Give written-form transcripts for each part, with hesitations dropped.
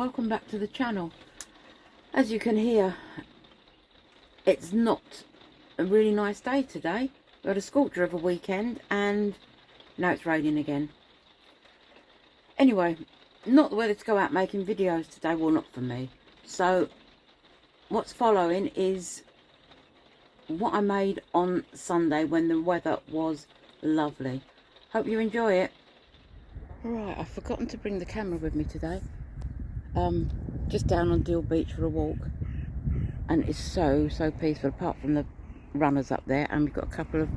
welcome back to the channel. As you can hear, it's not a really nice day today. We had a scorcher of a weekend and now it's raining again. Anyway, not the weather to go out making videos today, well, not for me. So what's following is what I made on Sunday when the weather was lovely. Hope you enjoy it. Right, I've forgotten to bring the camera with me today. Just down on Deal Beach for a walk, and it's so peaceful, apart from the runners up there, and we've got a couple of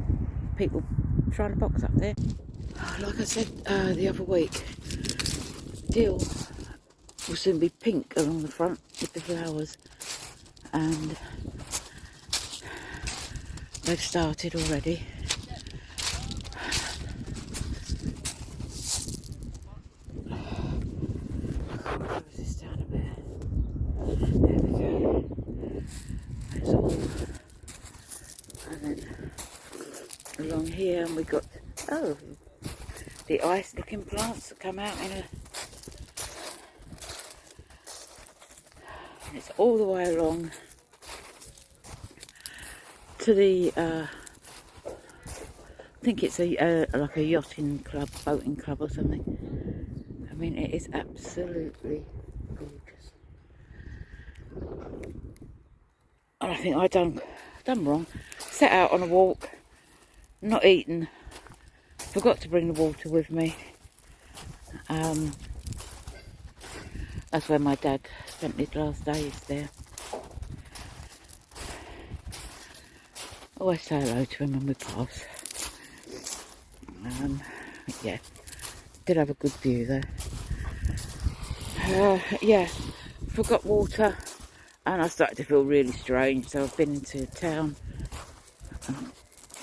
people trying to box up there. Like I said the other week, Deal will soon be pink along the front with the flowers, and they've started already. Close this down a bit. There we go. That's all. And then along here, and we got the ice looking plants that come out in a, and it's all the way along to the I think it's a like a yachting club, boating club or something. I mean, it is absolutely gorgeous. And I think I done wrong. Set out on a walk, not eaten, forgot to bring the water with me. That's where my dad spent his last days there. Always say hello to him when we pass. Yeah, did have a good view though. Yeah, forgot water, and I started to feel really strange, so I've been into town,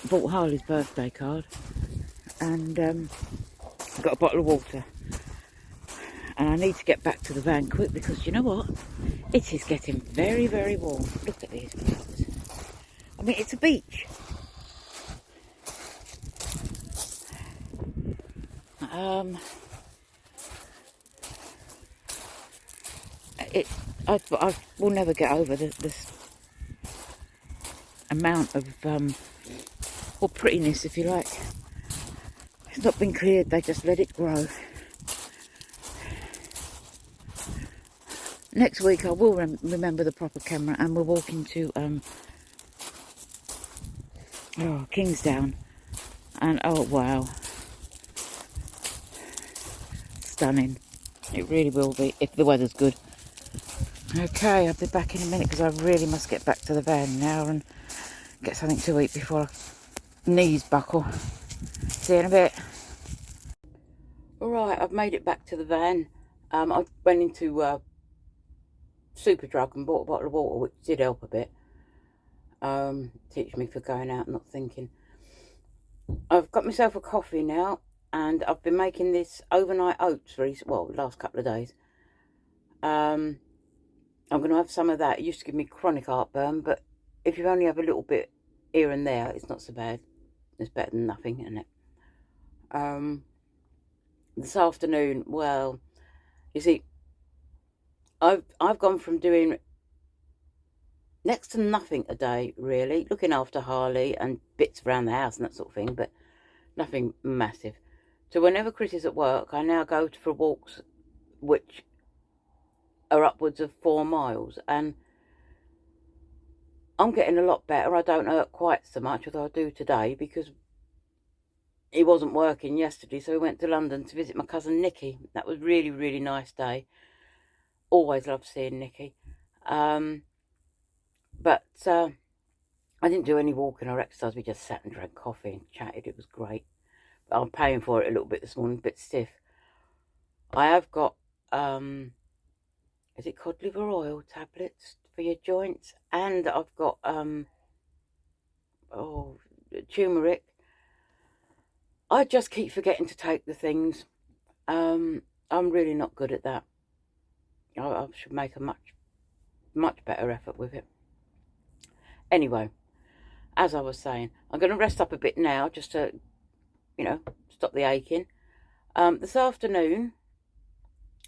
bought Harley's birthday card, and got a bottle of water. And I need to get back to the van quick, because you know what? It is getting very warm. Look at these flowers. I mean, it's a beach. I will never get over this amount of or prettiness, if you like. It's not been cleared, they just let it grow. Next week I will remember the proper camera, and we're walking to Kingsdown, and oh wow, stunning. It really will be if the weather's good. Okay, I'll be back in a minute, because I really must get back to the van now and get something to eat before knees buckle. See you in a bit. Alright, I've made it back to the van. I went into Superdrug and bought a bottle of water, which did help a bit. Teach me for going out and not thinking. I've got myself a coffee now, and I've been making this overnight oats for the last couple of days. I'm going to have some of that. It used to give me chronic heartburn, but if you only have a little bit here and there, it's not so bad. It's better than nothing, isn't it? This afternoon, well, you see, I've gone from doing next to nothing a day, really, looking after Harley and bits around the house and that sort of thing, but nothing massive, to whenever Chris is at work, I now go for walks which are upwards of 4 miles, and I'm getting a lot better. I don't hurt quite so much as I do today, because he wasn't working yesterday, so we went to London to visit my cousin Nikki. That was really nice day. Always love seeing Nikki. But I didn't do any walking or exercise. We just sat and drank coffee and chatted. It was great. But I'm paying for it a little bit this morning, a bit stiff. I have got is it cod liver oil tablets for your joints, and I've got turmeric. I just keep forgetting to take the things. I'm really not good at that. I should make a much better effort with it. Anyway, as I was saying, I'm going to rest up a bit now, just to, stop the aching. This afternoon,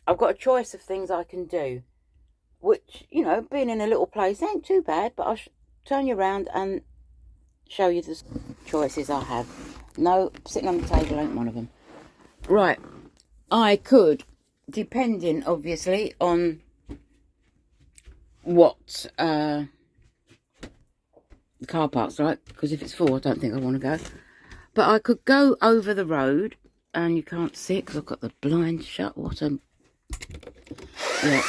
I've got a choice of things I can do, which, you know, being in a little place ain't too bad, but I'll turn you around and show you the choices I have. No, sitting on the table ain't one of them. Right, I could, depending obviously on what the car park's like, because if it's full I don't think I want to go, but I could go over the road, and you can't see it because I've got the blinds shut. What a... yeah.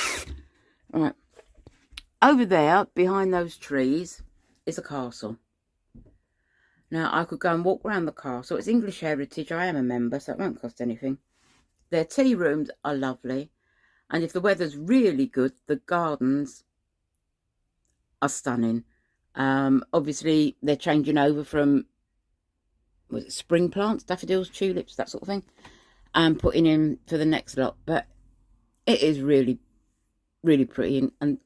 Right, over there behind those trees is a castle. Now I could go and walk around the castle. It's English Heritage, I am a member, so it won't cost anything. Their tea rooms are lovely, and if the weather's really good, the gardens are stunning. Obviously they're changing over from, was it spring plants, daffodils, tulips, that sort of thing, and putting in for the next lot. But it is really, really pretty and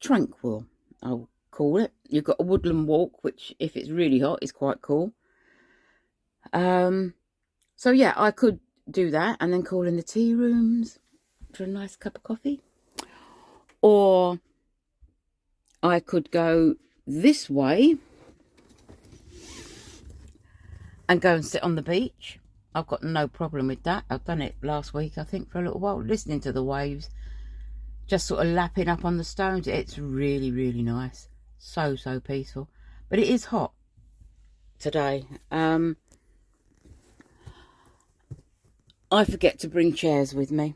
tranquil, I'll call it. You've got a woodland walk, which if it's really hot is quite cool. So yeah, I could do that and then call in the tea rooms for a nice cup of coffee. Or I could go this way and go and sit on the beach. I've got no problem with that. I've done it last week, I think, for a little while, listening to the waves, just sort of lapping up on the stones. It's really, really nice. So peaceful. But it is hot today. I forget to bring chairs with me,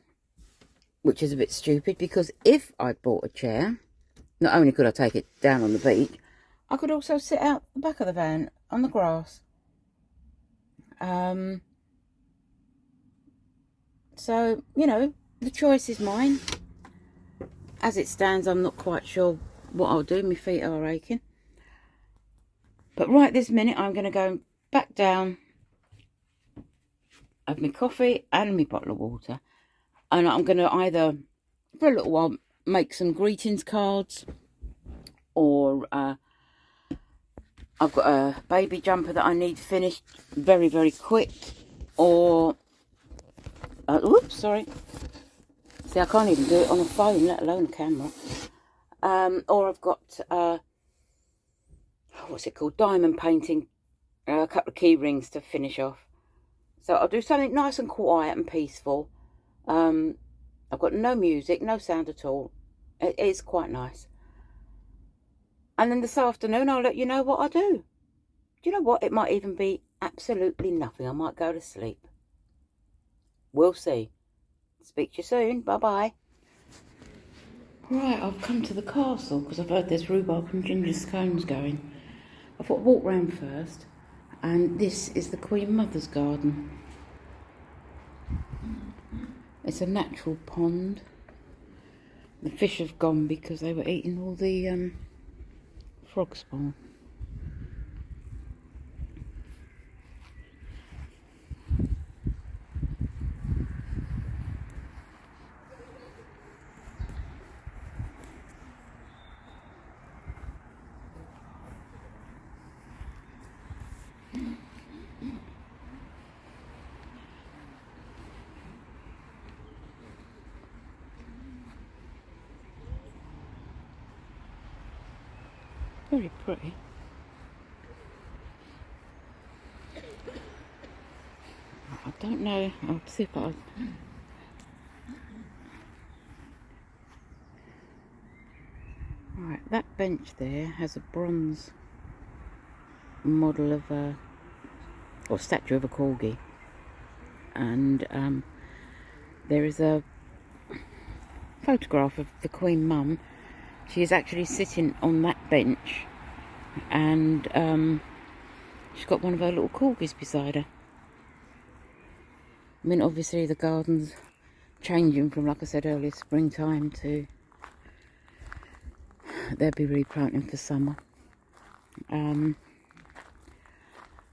which is a bit stupid, because if I bought a chair, not only could I take it down on the beach, I could also sit out the back of the van on the grass. So, you know, the choice is mine. As it stands, I'm not quite sure what I'll do. My feet are aching. But right this minute, I'm going to go back down, have my coffee and my bottle of water. And I'm going to either, for a little while, make some greetings cards, or I've got a baby jumper that I need finished very, very quick, or oops, sorry. See, I can't even do it on a phone, let alone a camera. Or I've got what's it called, diamond painting, a couple of key rings to finish off. So I'll do something nice and quiet and peaceful. I've got no music, no sound at all. It is quite nice. And then this afternoon I'll let you know what I do. Do you know what? It might even be absolutely nothing. I might go to sleep. We'll see. Speak to you soon. Bye-bye. Right, I've come to the castle because I've heard there's rhubarb and ginger scones going. I thought I'd walk round first. And this is the Queen Mother's garden. It's a natural pond. The fish have gone because they were eating all the frog spawn. Very pretty. I don't know. I'll see if I... Right, that bench there has a bronze model of a... or statue of a corgi. And there is a photograph of the Queen Mum. She is actually sitting on that bench, and she's got one of her little corgis beside her. I mean, obviously the garden's changing from, like I said earlier, springtime to... they'll be replanting for summer.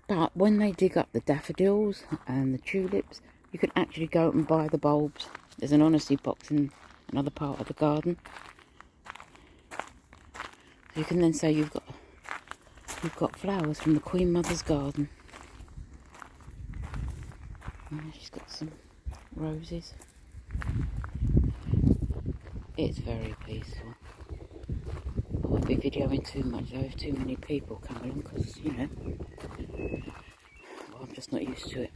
But when they dig up the daffodils and the tulips, you can actually go out and buy the bulbs. There's an honesty box in another part of the garden. You can then say you've got flowers from the Queen Mother's garden. And she's got some roses. It's very peaceful. I won't be videoing too much though if too many people come along, because, you know, well, I'm just not used to it.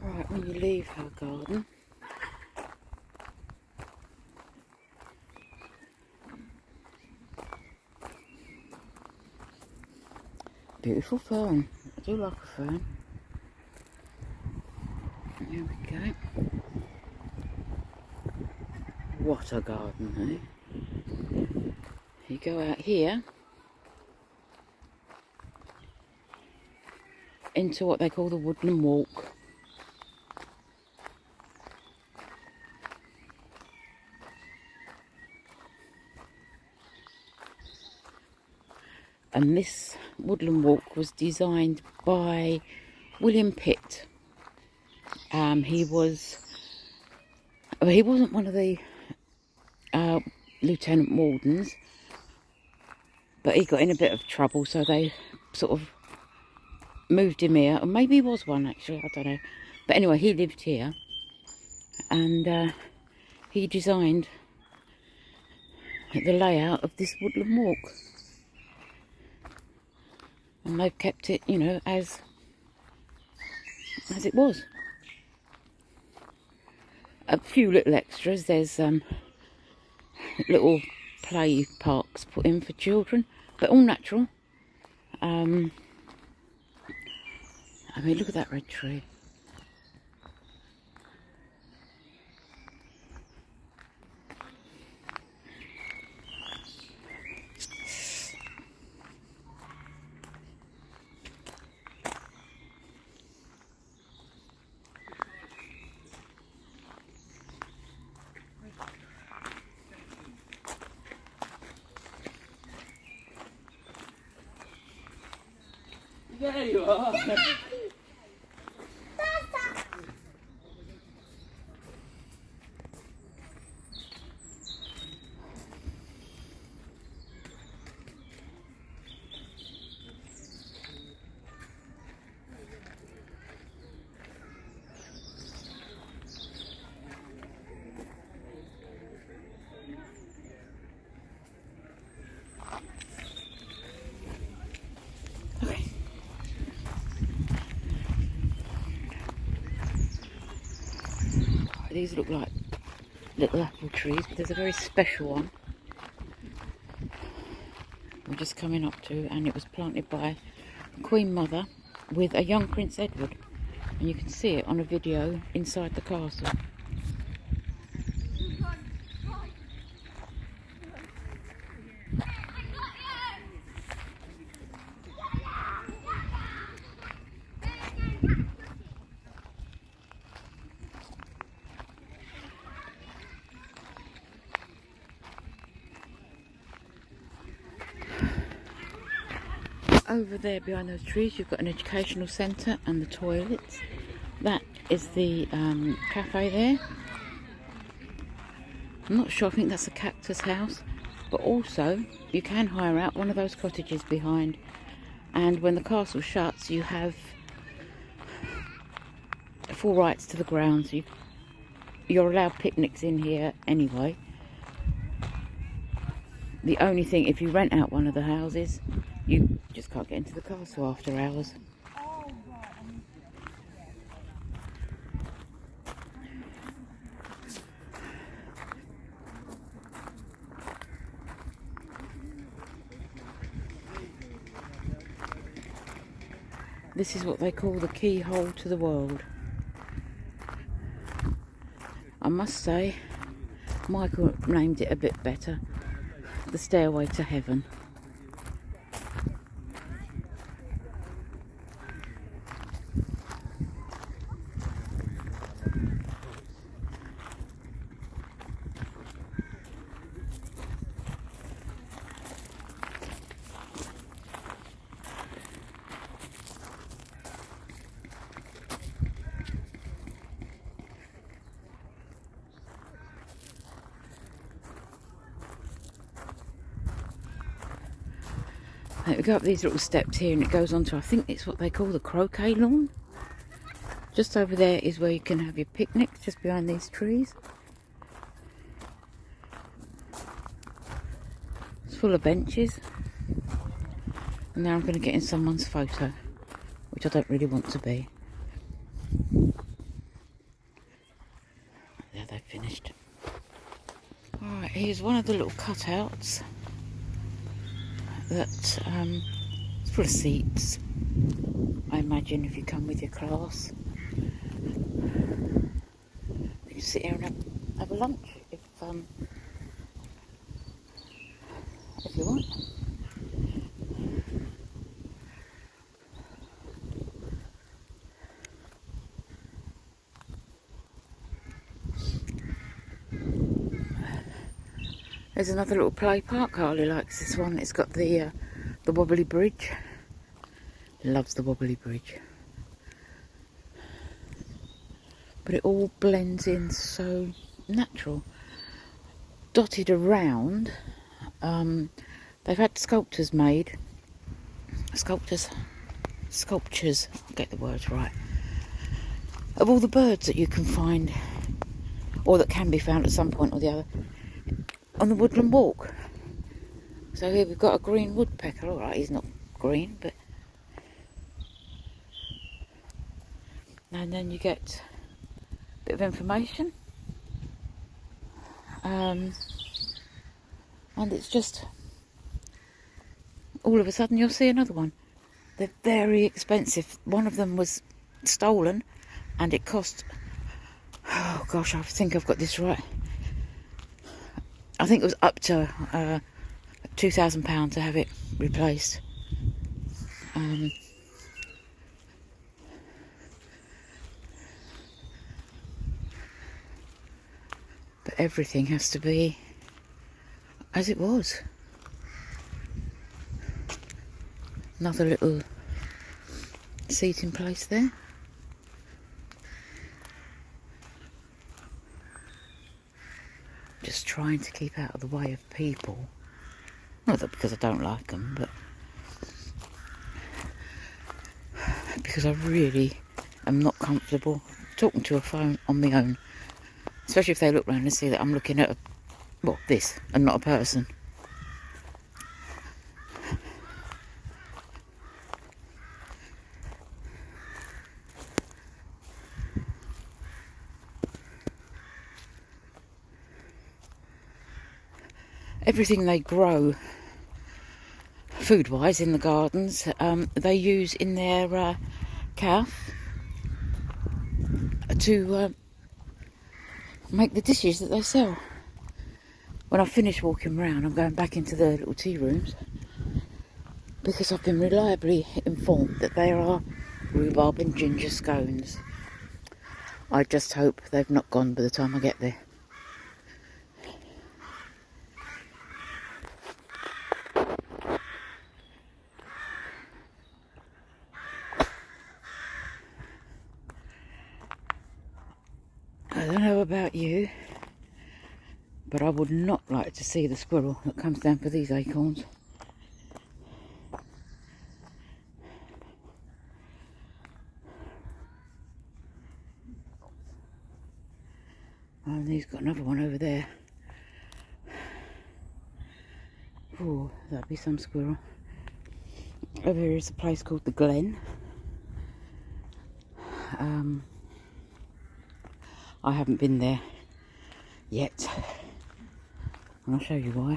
Right, when you leave her garden, beautiful fern. I do like a fern. There we go. What a garden, eh? You go out here into what they call the woodland walk. And this woodland walk was designed by William Pitt. He wasn't one of the lieutenant wardens, but he got in a bit of trouble, so they sort of moved him here. Or maybe he was one, actually, I don't know. But anyway, he lived here, and he designed the layout of this woodland walk. And they've kept it, you know, as it was. A few little extras. There's little play parks put in for children, but all natural. I mean, look at that red tree. There you are. These look like little apple trees, but there's a very special one we're just coming up to, and it was planted by Queen Mother with a young Prince Edward, and you can see it on a video inside the castle. Over there behind those trees you've got an educational centre and the toilets. That is the cafe there. I'm not sure, I think that's a cactus house. But also you can hire out one of those cottages behind, and when the castle shuts you have full rights to the grounds. You're allowed picnics in here anyway. The only thing, if you rent out one of the houses, you just can't get into the castle after hours. This is what they call the keyhole to the world. I must say, Michael named it a bit better. The Stairway to Heaven. We go up these little steps here and it goes on to, I think it's what they call the croquet lawn. Just over there is where you can have your picnic, just behind these trees. It's full of benches. And now I'm going to get in someone's photo, which I don't really want to be. There, they've finished. Alright, here's one of the little cutouts that it's full of seats. I imagine if you come with your class, you can sit here and have a lunch if you want. There's another little play park. Carly likes this one. It's got the wobbly bridge. Loves the wobbly bridge. But it all blends in so natural. Dotted around, they've had sculptures made. Sculptures, I'll get the words right. Of all the birds that you can find, or that can be found at some point or the other, on the woodland walk. So here we've got a green woodpecker. Alright, he's not green, but... And then you get a bit of information. And it's just... all of a sudden you'll see another one. They're very expensive. One of them was stolen and it cost... oh gosh, I think I've got this right. I think it was up to £2,000 to have it replaced. But everything has to be as it was. Another little seating place there. Just trying to keep out of the way of people. Not that because I don't like them, but because I really am not comfortable talking to a phone on my own. Especially if they look round and see that I'm looking at this, and not a person. Everything they grow, food-wise, in the gardens, they use in their calf to make the dishes that they sell. When I finish walking around, I'm going back into the little tea rooms because I've been reliably informed that there are rhubarb and ginger scones. I just hope they've not gone by the time I get there. I don't know about you, but I would not like to see the squirrel that comes down for these acorns. And he's got another one over there. Oh, that'd be some squirrel. Over here is a place called the Glen. I haven't been there yet, and I'll show you why.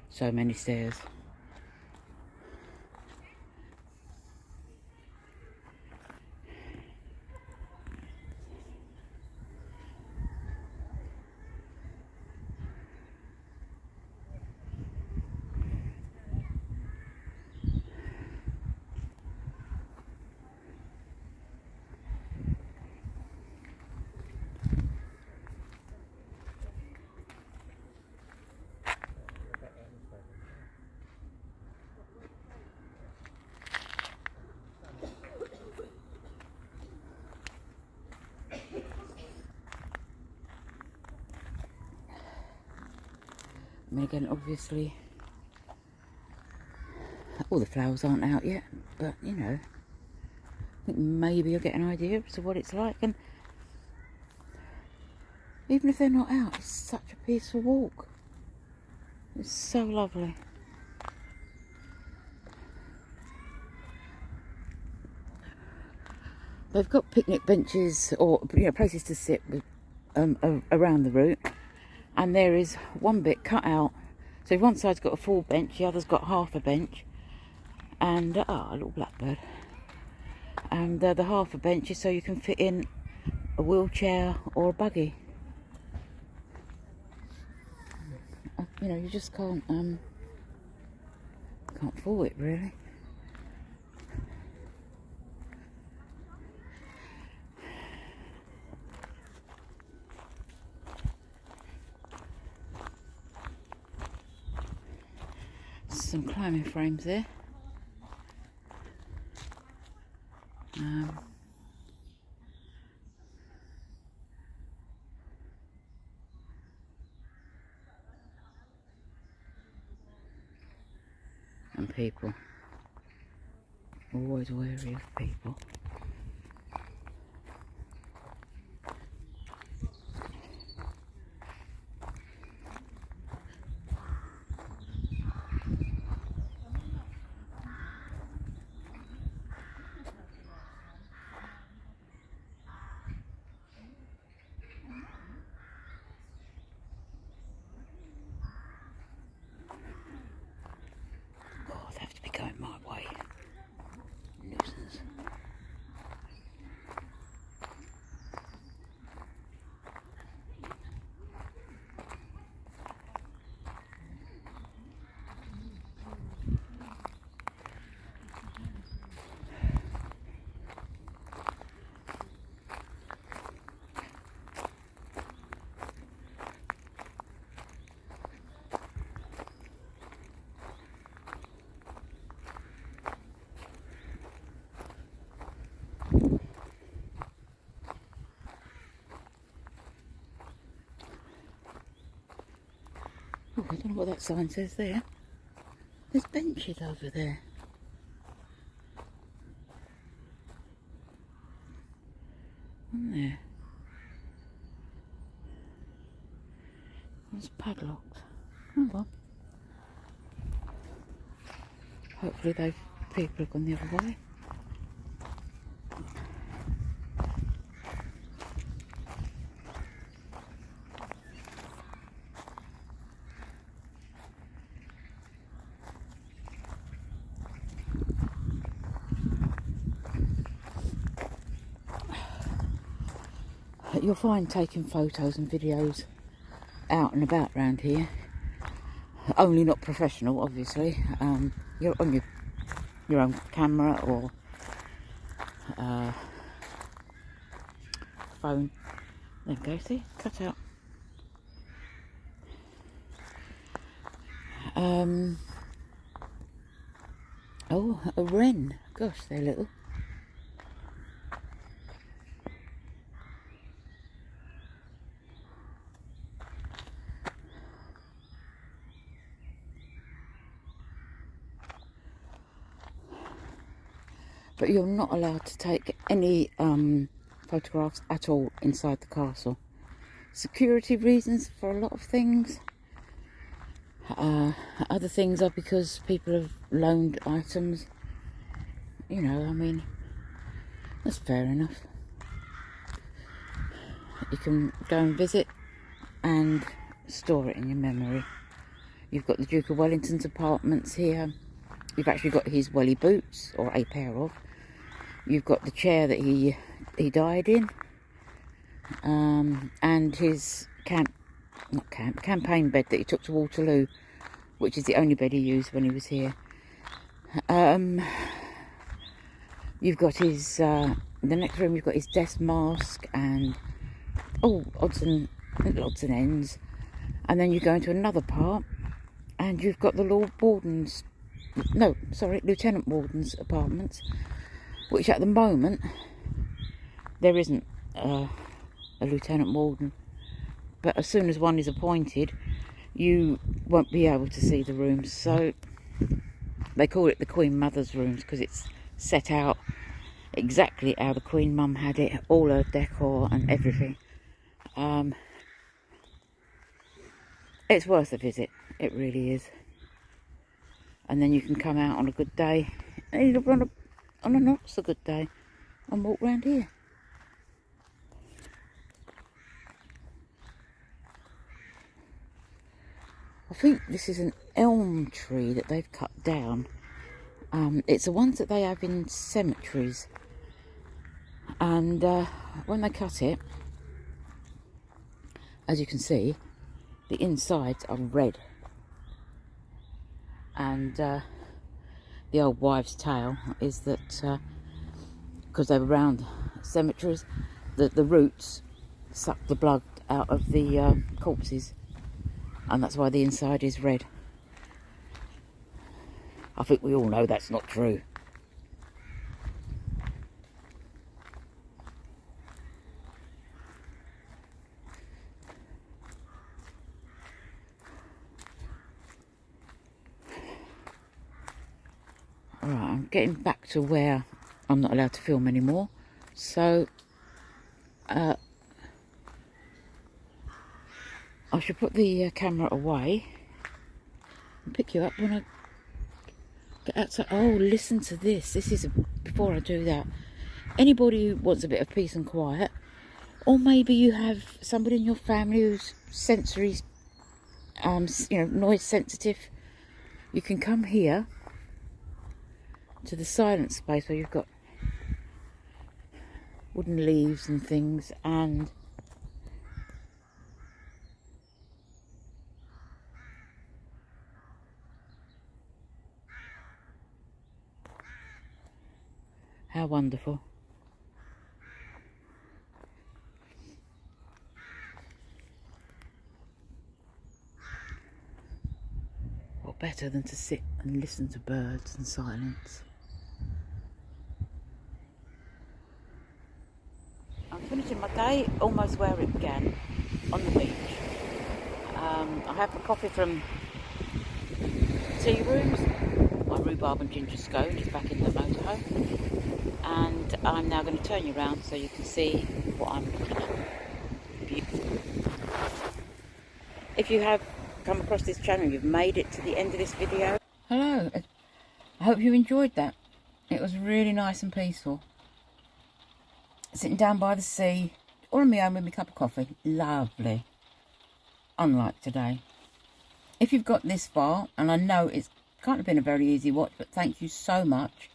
So many stairs. I mean, again, obviously, all the flowers aren't out yet, but, you know, I think maybe you'll get an idea as to what it's like. And even if they're not out, it's such a peaceful walk. It's so lovely. They've got picnic benches or, you know, places to sit with, around the route, and there is one bit cut out. So one side's got a full bench, the other's got half a bench, and a little blackbird. And the half a bench is so you can fit in a wheelchair or a buggy. You know, you just can't fault it, really. Some climbing frames there. And people. Always wary of people. They have to be going my way. Nuisance. Oh, I don't know what that sign says there. There's benches over there. Aren't there? There's padlocks. Oh well. Hopefully those people have gone the other way. You'll find taking photos and videos out and about around here, only not professional, obviously. You're on your own camera or phone. There we go, see, cut out. Oh, a wren. Gosh, they're little. But you're not allowed to take any photographs at all inside the castle. Security reasons for a lot of things. Other things are because people have loaned items. You know, I mean, that's fair enough. You can go and visit and store it in your memory. You've got the Duke of Wellington's apartments here. You've actually got his welly boots, or a pair of. You've got the chair that he died in, and his campaign bed that he took to Waterloo, which is the only bed he used when he was here. You've got his in the next room. You've got his desk mask and odds and ends, and then you go into another part, and you've got the Lieutenant Warden's apartments, which at the moment there isn't a Lieutenant Warden, but as soon as one is appointed, you won't be able to see the rooms. So they call it the Queen Mother's rooms because it's set out exactly how the Queen Mum had it, all her decor and everything. It's worth a visit, it really is. And then you can come out on a good day, and on a not so good day, and walk round here. I think this is an elm tree that they've cut down. It's the ones that they have in cemeteries. And when they cut it, as you can see, the insides are red. And the old wives' tale is that because they were around cemeteries, that the roots suck the blood out of the corpses, and that's why the inside is red. I think we all know that's not true. Alright, I'm getting back to where I'm not allowed to film anymore. So, I should put the camera away and pick you up when I get outside. Oh, listen to this. This is, before I do that, anybody who wants a bit of peace and quiet, or maybe you have somebody in your family who's sensory, noise sensitive, you can come here to the silent space where you've got wooden leaves and things, and how wonderful. What better than to sit and listen to birds and silence? I'm finishing my day almost where it began, on the beach. I have my coffee from Tea Rooms, my rhubarb and ginger scone is back in the motorhome, and I'm now going to turn you around so you can see what I'm looking at. Beautiful. If you have come across this channel, you've made it to the end of this video. Hello, I hope you enjoyed that. It was really nice and peaceful. Sitting down by the sea, all on my own with my cup of coffee. Lovely. Unlike today. If you've got this far, and I know it's kind of been a very easy watch, but thank you so much.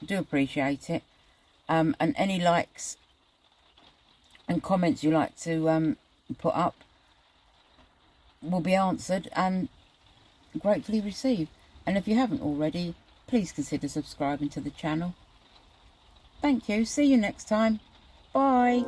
I do appreciate it. And any likes and comments you like to put up will be answered and gratefully received. And if you haven't already, please consider subscribing to the channel. Thank you. See you next time. Bye.